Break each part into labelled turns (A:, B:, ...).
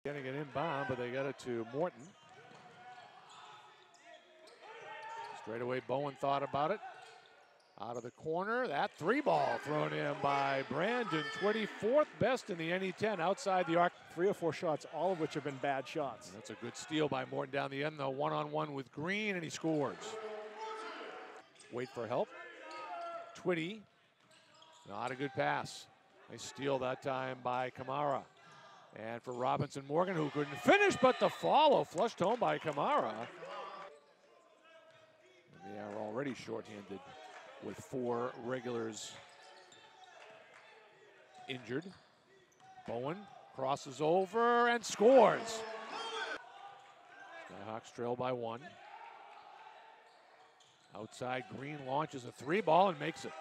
A: Getting it inbound, but they got it to Morton. Straight away, Bowen thought about it. Out of the corner, that three ball thrown in by Brandon Twitty, fourth best in the NE10 outside the arc.
B: 3 or 4 shots, all of which have been bad shots.
A: That's a good steal by Morton down the end, though. One-on-one with Green, and he scores. Wait for help. Twitty, not a good pass. Nice steal that time by Kamara. And for Robinson Morgan, who couldn't finish, but the follow flushed home by Kamara. And they are already shorthanded with 4 regulars injured. Bowen crosses over and scores. Skyhawks trail by 1. Outside, Green launches a 3-ball and makes it.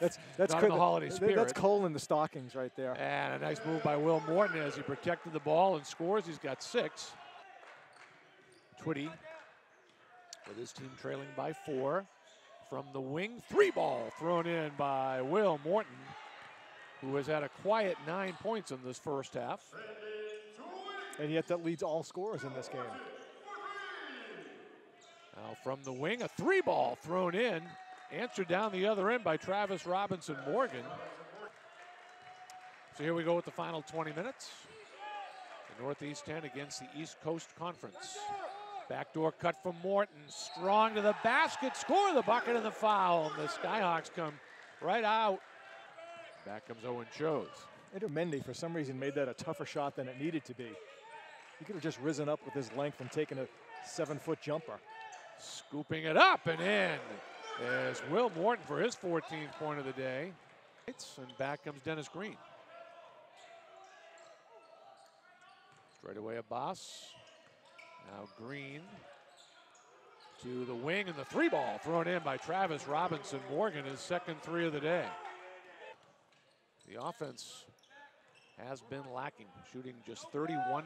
B: that's
A: not in the holiday spirit.
B: That's coal in the stockings right there.
A: And a nice move by Will Morton as he protected the ball and scores. He's got 6. Twitty with his team trailing by 4. From the wing, 3-ball thrown in by Will Morton, who has had a quiet 9 points in this first half.
B: And yet that leads all scorers in this game.
A: Now from the wing, a 3-ball thrown in. Answered down the other end by Travis Robinson Morgan. So here we go with the final 20 minutes. The Northeast 10 against the East Coast Conference. Backdoor cut from Morton, strong to the basket, score the bucket and the foul. And the Skyhawks come right out. Back comes Owen Chose.
B: Mendy, for some reason, made that a tougher shot than it needed to be. He could have just risen up with his length and taken a 7-foot jumper.
A: Scooping it up and in is Will Morton for his 14th point of the day. And back comes Dennis Green. Straight away Abbas. Now Green to the wing, and the 3-ball thrown in by Travis Robinson Morgan, his second 3 of the day. The offense has been lacking, shooting just 31%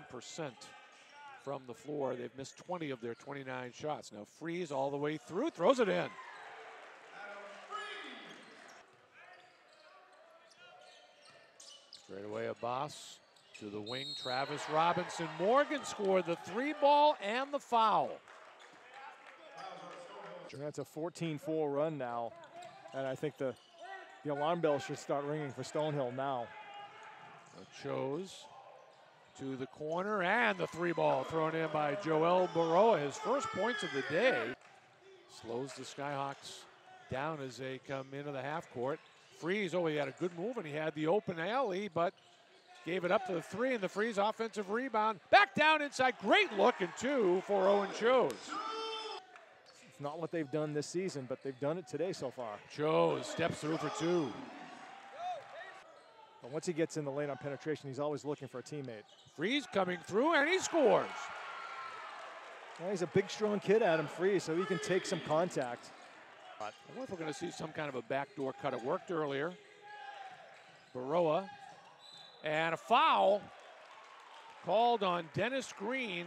A: from the floor. They've missed 20 of their 29 shots. Now Freeze all the way through, throws it in. Straight away Abbas to the wing, Travis Robinson Morgan scored the 3-ball and the foul.
B: That's a 14-4 run now, and I think the alarm bell should start ringing for Stonehill now.
A: Chose to the corner, and the 3-ball thrown in by Joel Baroa, his first points of the day. Slows the Skyhawks down as they come into the half court. Freeze, he had a good move and he had the open alley, but gave it up to the 3, and the Freeze offensive rebound. Back down inside, great look and 2 for Owen Chose.
B: It's not what they've done this season, but they've done it today so far.
A: Chose steps through for 2.
B: But once he gets in the lane on penetration, he's always looking for a teammate.
A: Freeze coming through, and he scores.
B: Well, he's a big, strong kid, Adam Freeze, so he can take some contact.
A: I wonder if we're going to see some kind of a backdoor cut. It worked earlier. Baroa, and a foul called on Dennis Green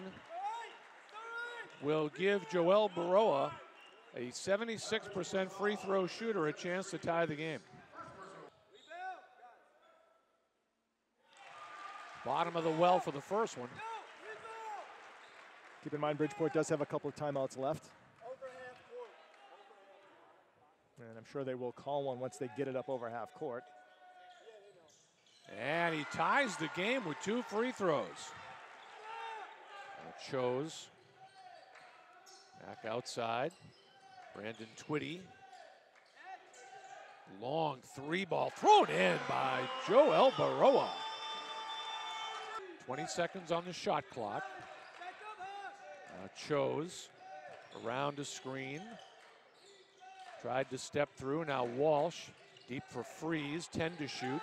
A: will give Joel Baroa, a 76% free throw shooter, a chance to tie the game. Bottom of the well for the first one.
B: Keep in mind, Bridgeport does have a couple of timeouts left. And I'm sure they will call one once they get it up over half court.
A: And he ties the game with 2 free throws. Chose back outside. Brandon Twitty. Long 3-ball thrown in by Joel Baroa. 20 seconds on the shot clock. Chose around a screen. Tried to step through. Now Walsh deep for Freeze. 10 to shoot.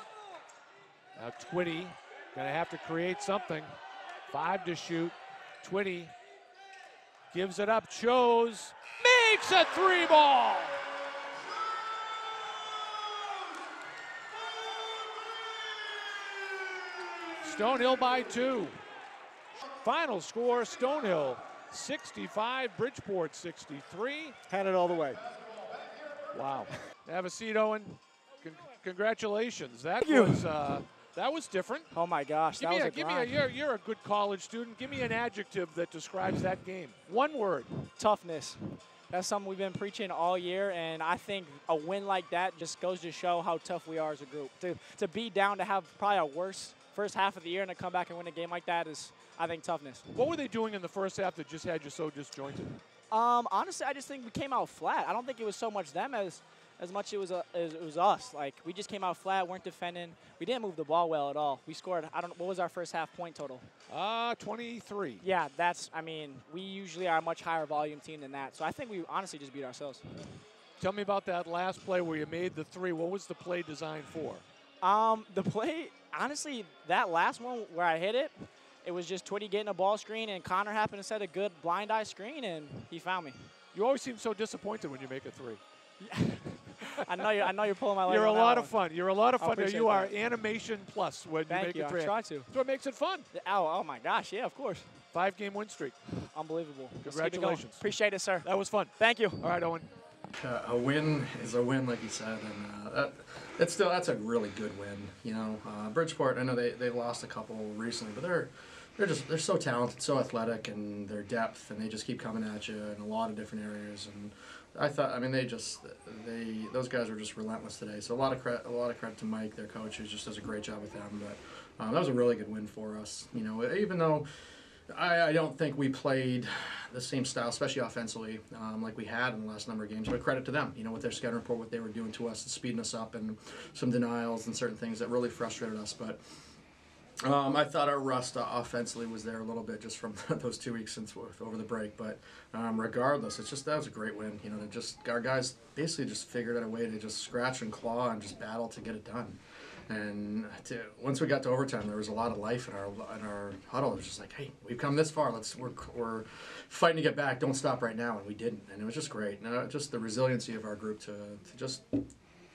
A: Now Twitty gonna have to create something. 5 to shoot. Twitty gives it up. Chose makes a 3-ball. Stonehill by 2. Final score, Stonehill 65, Bridgeport 63.
B: Had it all the way.
A: Wow. Have a seat, Owen. Congratulations. That That was different.
C: Oh my gosh, that was a grind.
A: You're a good college student. Give me an adjective that describes that game. One word.
C: Toughness. That's something we've been preaching all year, and I think a win like that just goes to show how tough we are as a group. To be down, to have probably our worst first half of the year and to come back and win a game like that is, I think, toughness.
A: What were they doing in the first half that just had you so disjointed?
C: Honestly, I just think we came out flat. I don't think it was so much them as much it was us. Like, we just came out flat, weren't defending. We didn't move the ball well at all. We scored, what was our first half point total?
A: 23.
C: Yeah, we usually are a much higher volume team than that. So I think we honestly just beat ourselves.
A: Tell me about that last play where you made the three. What was the play designed for?
C: The play, honestly, that last one where I hit it, it was just Twitty getting a ball screen, and Connor happened to set a good blind eye screen, and he found me.
A: You always seem so disappointed when you make a three.
C: I know you're pulling my leg.
A: You're a lot of fun. You're a lot of fun.
C: You
A: are animation plus when you make a three.
C: I try to.
A: That's what makes it fun.
C: Oh my gosh, yeah, of course.
A: 5-game win streak.
C: Unbelievable.
A: Congratulations.
C: Appreciate it, sir.
A: That was fun.
C: Thank you.
A: All right, Owen.
D: A win is a win, like you said, and that's a really good win. You know, Bridgeport. I know they lost a couple recently, but they're so talented, so athletic, and their depth, and they just keep coming at you in a lot of different areas. And those guys were just relentless today. So a lot of credit to Mike, their coach, who just does a great job with them. But that was a really good win for us. You know, even though I don't think we played the same style, especially offensively, like we had in the last number of games. But credit to them, you know, with their scouting report, what they were doing to us, and speeding us up, and some denials and certain things that really frustrated us. But I thought our rust offensively was there a little bit just from those 2 weeks since over the break. But regardless, that was a great win. You know, our guys basically just figured out a way to just scratch and claw and just battle to get it done. And once we got to overtime, there was a lot of life in our huddle. It was just like, hey, we've come this far. We're fighting to get back. Don't stop right now, and we didn't. And it was just great. And just the resiliency of our group to just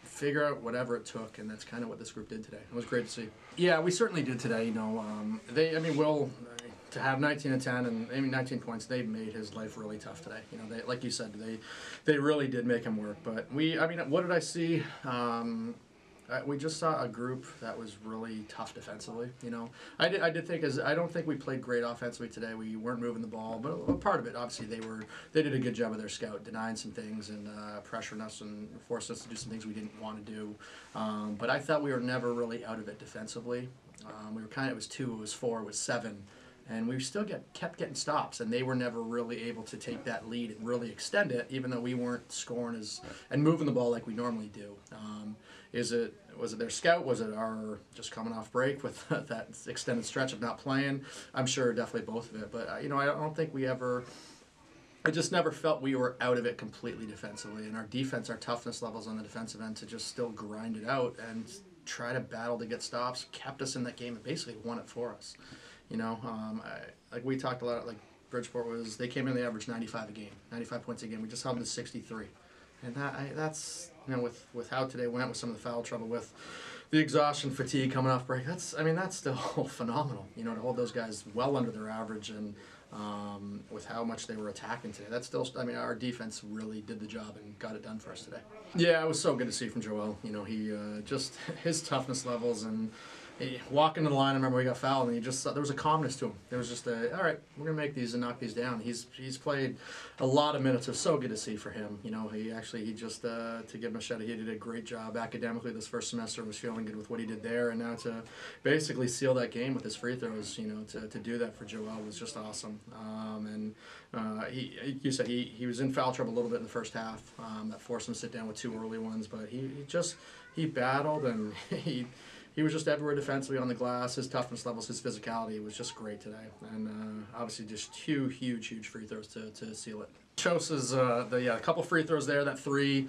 D: figure out whatever it took, and that's kind of what this group did today. It was great to see. Yeah, we certainly did today. You know, Will, to have 19 and 10 and 19 points, they made his life really tough today. You know, like you said, they really did make him work. But what did I see? We just saw a group that was really tough defensively. You know, I did think I don't think we played great offensively today. We weren't moving the ball, but a part of it, obviously, they did a good job of their scout, denying some things and pressuring us and forced us to do some things we didn't want to do. But I thought we were never really out of it defensively. It was 2, it was 4, it was 7. And we still kept getting stops, and they were never really able to take that lead and really extend it, even though we weren't scoring and moving the ball like we normally do. Was it their scout? Was it our just coming off break with that extended stretch of not playing? I'm sure definitely both of it. But I don't think I just never felt we were out of it completely defensively. And our defense, our toughness levels on the defensive end to just still grind it out and try to battle to get stops, kept us in that game and basically won it for us. You know, like we talked a lot, like Bridgeport they came in, they averaged 95 points a game. We just held them to 63. And that's, you know, with how today went, with some of the foul trouble, with the exhaustion, fatigue coming off break, that's still phenomenal, you know, to hold those guys well under their average, and with how much they were attacking today. That's still, our defense really did the job and got it done for us today. Yeah, it was so good to see from Joel. You know, he just his toughness levels, and walking to the line, I remember we got fouled, and there was a calmness to him. There was just all right, we're going to make these and knock these down. He's played a lot of minutes. It was so good to see for him. You know, he just, to give him a shout out, he did a great job academically this first semester, was feeling good with what he did there, and now to basically seal that game with his free throws, you know, to do that for Joel was just awesome. You said he was in foul trouble a little bit in the first half, that forced him to sit down with 2 early ones, but he battled, and he was just everywhere defensively on the glass. His toughness levels, his physicality was just great today. And obviously just huge free throws to seal it. Chose is a couple free throws there, that 3.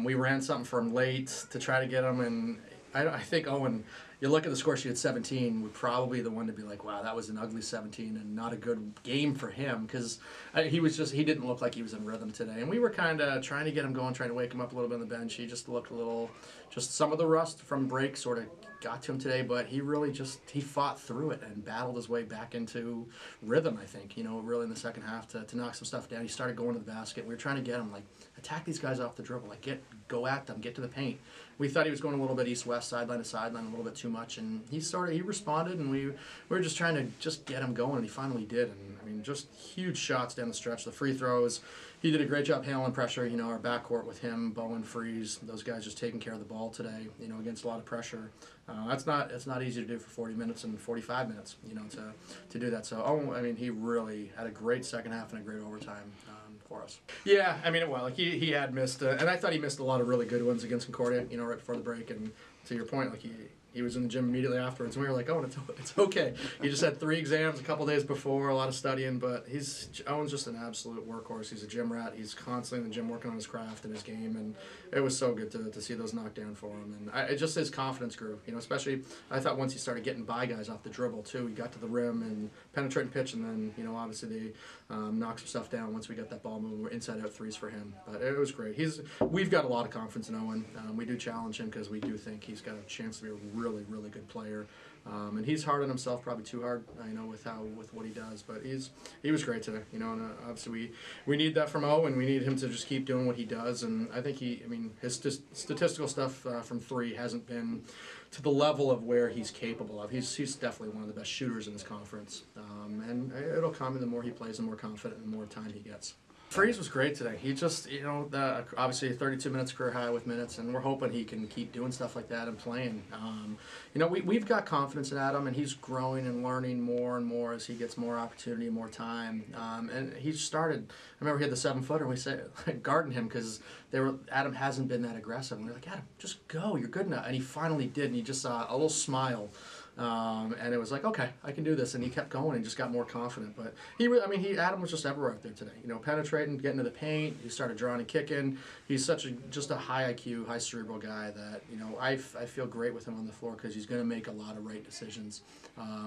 D: We ran something from late to try to get him. And I think Owen, you look at the score sheet at 17, would probably the one to be like, wow, that was an ugly 17 and not a good game for him, because he didn't look like he was in rhythm today. And we were kind of trying to get him going, trying to wake him up a little bit on the bench. He just looked a little, just some of the rust from break sort of got to him today, but he really he fought through it and battled his way back into rhythm, I think, you know, really in the second half to knock some stuff down. He started going to the basket. We were trying to get him, like, attack these guys off the dribble, like go at them, get to the paint. We thought he was going a little bit east-west, sideline to sideline, a little bit too too much, and he responded, and we were just trying to just get him going, and he finally did. And I mean, just huge shots down the stretch. The free throws, he did a great job handling pressure. You know, our backcourt with him, Bowen, Freeze, those guys just taking care of the ball today. You know, against a lot of pressure. It's not easy to do for 40 minutes and 45 minutes. You know, to do that. So I mean, he really had a great second half and a great overtime. For us. Yeah, I mean, well, like he had missed, and I thought he missed a lot of really good ones against Concordia, you know, right before the break. And to your point, like he was in the gym immediately afterwards, and we were like, oh, it's okay. He just had 3 exams a couple days before, a lot of studying, but Owen's just an absolute workhorse. He's a gym rat. He's constantly in the gym working on his craft and his game, and it was so good to see those knocked down for him. And it just his confidence grew, you know, especially I thought once he started getting by guys off the dribble too. He got to the rim and penetrating pitch, and then, you know, obviously they knocked some stuff down once we got that ball moving. We're inside out threes for him, but it was great. We've got a lot of confidence in Owen. We do challenge him because we do think he's got a chance to be a really, really good player. And he's hard on himself, probably too hard, I know, with what he does. But he was great today, you know. And obviously we need that from Owen. We need him to just keep doing what he does. And I think his statistical stuff from 3 hasn't been to the level of where he's capable of. He's definitely one of the best shooters in this conference. And it'll come, and the more he plays, the more confident and the more time he gets. Freeze was great today. He just, you know, obviously 32 minutes career high with minutes, and we're hoping he can keep doing stuff like that and playing. You know, we've got confidence in Adam, and he's growing and learning more and more as he gets more opportunity, more time. And he started, I remember he had the 7-footer, and we said, guarding him because Adam hasn't been that aggressive. And we were like, Adam, just go, you're good enough. And he finally did, and he just saw a little smile. And it was like, okay, I can do this, and he kept going and just got more confident. But Adam was just everywhere out there today. You know, penetrating, getting to the paint. He started drawing and kicking. He's just a high IQ, high cerebral guy that, you know, I feel great with him on the floor because he's going to make a lot of right decisions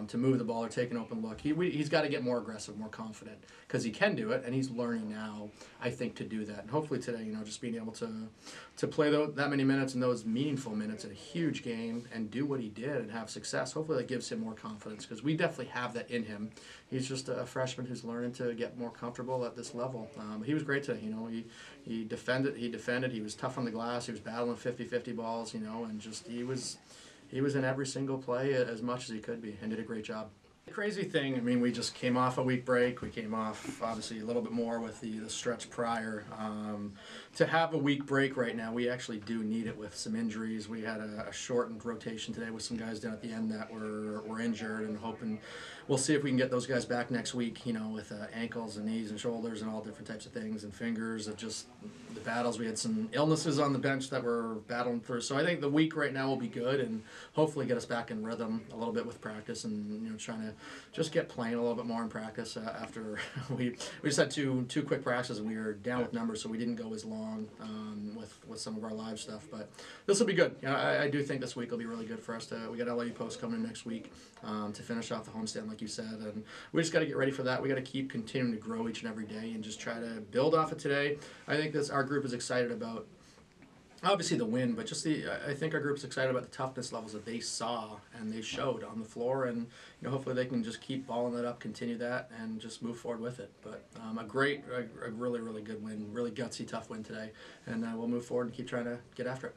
D: to move the ball or take an open look. He's got to get more aggressive, more confident because he can do it, and he's learning now, I think, to do that. And hopefully today, you know, just being able to play that many minutes and those meaningful minutes in a huge game and do what he did and have success. Hopefully that gives him more confidence because we definitely have that in him. He's just a freshman who's learning to get more comfortable at this level. He was great today. You know, he defended. He was tough on the glass. He was battling 50-50 balls. You know, and just he was in every single play as much as he could be and did a great job. The crazy thing, I mean, we just came off a week break. We came off, obviously, a little bit more with the stretch prior. To have a week break right now, we actually do need it with some injuries. We had a shortened rotation today with some guys down at the end that were injured, and hoping we'll see if we can get those guys back next week, you know, with ankles and knees and shoulders and all different types of things and fingers of just the battles. We had some illnesses on the bench that we're battling through. So I think the week right now will be good and hopefully get us back in rhythm a little bit with practice and, you know, trying to just get playing a little bit more in practice after we just had two quick practices and we were down with numbers, so we didn't go as long with some of our live stuff. But this will be good. You know, I do think this week will be really good for us. We got LAU Post coming in next week to finish off the homestand, like you said, and we just got to get ready for that. We got to keep continuing to grow each and every day and just try to build off of today. I think our group is excited about obviously the win, but just I think our group's excited about the toughness levels that they saw and they showed on the floor, and, you know, hopefully they can just keep balling that up, continue that, and just move forward with it. But a really, really good win, really gutsy, tough win today, and we'll move forward and keep trying to get after it.